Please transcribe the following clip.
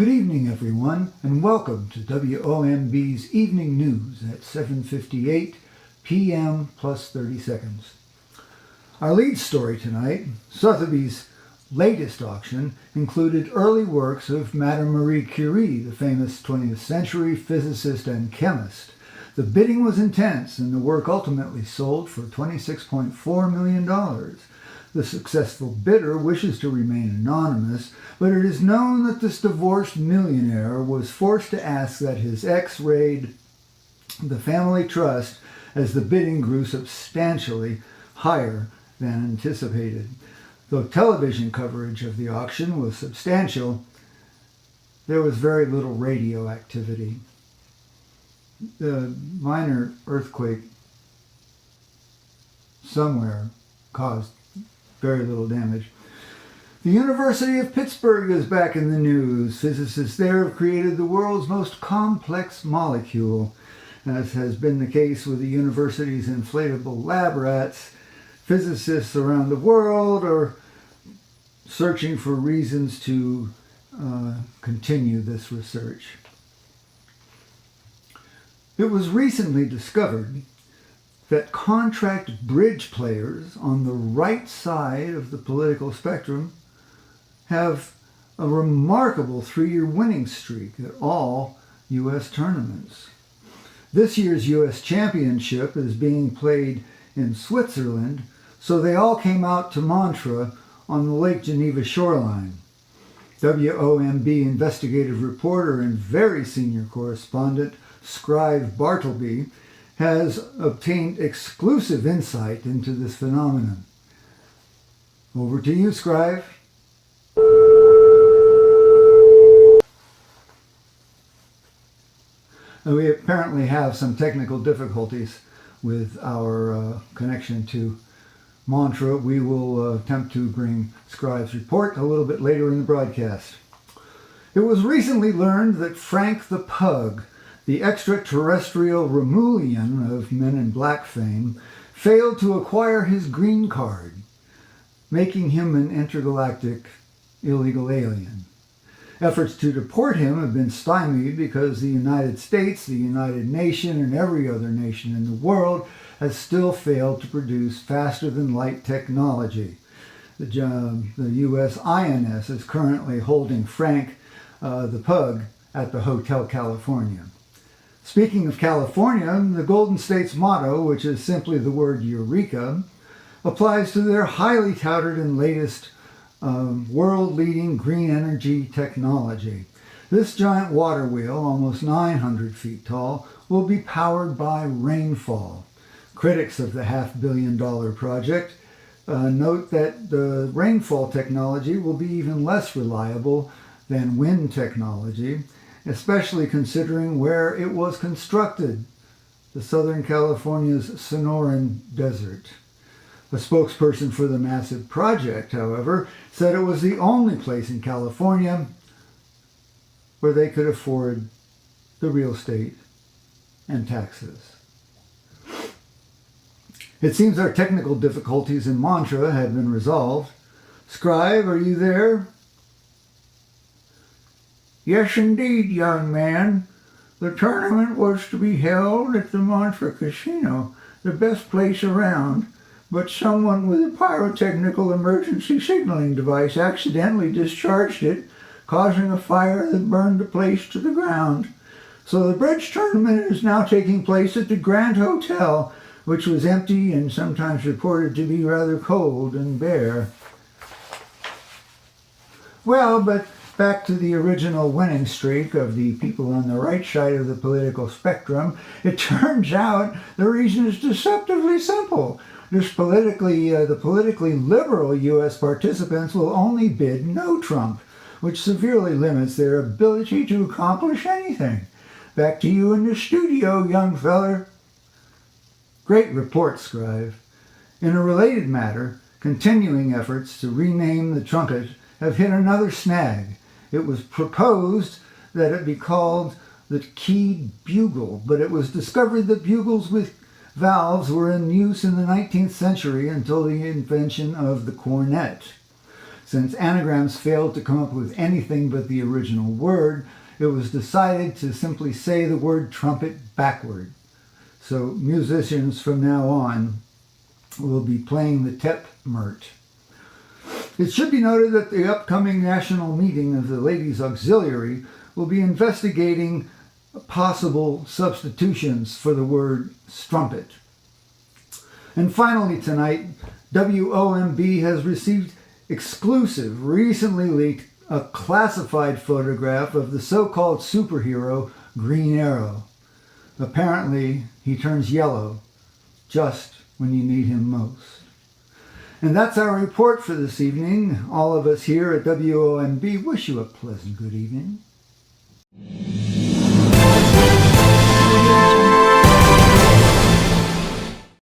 Good evening, everyone, and welcome to WOMB's Evening News at 7:58 p.m. plus 30 seconds. Our lead story tonight, Sotheby's latest auction, included early works of Madame Marie Curie, the famous 20th century physicist and chemist. The bidding was intense, and the work ultimately sold for $26.4 million. The successful bidder wishes to remain anonymous, but it is known that this divorced millionaire was forced to ask that his ex raid the family trust as the bidding grew substantially higher than anticipated. Though television coverage of the auction was substantial, there was very little radio activity. The minor earthquake somewhere caused very little damage. The University of Pittsburgh is back in the news. Physicists there have created the world's most complex molecule. As has been the case with the university's inflatable lab rats, physicists around the world are searching for reasons to continue this research. It was recently discovered that contract bridge players on the right side of the political spectrum have a remarkable 3-year winning streak at all U.S. tournaments. This year's U.S. Championship is being played in Switzerland, so they all came out to Montreux on the Lake Geneva shoreline. WOMB investigative reporter and very senior correspondent Scrive Bartleby has obtained exclusive insight into this phenomenon. Over to you, Scrive. We apparently have some technical difficulties with our connection to Montreux. We will attempt to bring Scrive's report a little bit later in the broadcast. It was recently learned that Frank the Pug, the extraterrestrial Romulan of Men in Black fame, failed to acquire his green card, making him an intergalactic illegal alien. Efforts to deport him have been stymied because the United States, the United Nations, and every other nation in the world has still failed to produce faster-than-light technology. The U.S. INS is currently holding Frank the Pug at the Hotel California. Speaking of California, the Golden State's motto, which is simply the word Eureka, applies to their highly touted and latest world-leading green energy technology. This giant water wheel, almost 900 feet tall, will be powered by rainfall. Critics of the $500 million project note that the rainfall technology will be even less reliable than wind technology, especially considering where it was constructed, the Southern California's Sonoran Desert. A spokesperson for the massive project, however, said it was the only place in California where they could afford the real estate and taxes. It seems our technical difficulties in Montreux have been resolved. Scribe, are you there? Yes, indeed, young man. The tournament was to be held at the Montreux Casino, the best place around, but someone with a pyrotechnical emergency signaling device accidentally discharged it, causing a fire that burned the place to the ground. So the bridge tournament is now taking place at the Grand Hotel, which was empty and sometimes reported to be rather cold and bare. Well, but back to the original winning streak of the people on the right side of the political spectrum, it turns out the reason is deceptively simple. The politically liberal U.S. participants will only bid no Trump, which severely limits their ability to accomplish anything. Back to you in the studio, young feller. Great report, Scrive. In a related matter, continuing efforts to rename the trumpet have hit another snag. It was proposed that it be called the keyed bugle, but it was discovered that bugles with valves were in use in the 19th century until the invention of the cornet. Since anagrams failed to come up with anything but the original word, it was decided to simply say the word trumpet backward. So musicians from now on will be playing the Tep Mert. It should be noted that the upcoming national meeting of the Ladies Auxiliary will be investigating possible substitutions for the word strumpet. And finally tonight, WOMB has received exclusive, recently leaked, a classified photograph of the so-called superhero Green Arrow. Apparently, he turns yellow just when you need him most. And that's our report for this evening. All of us here at WOMB wish you a pleasant good evening.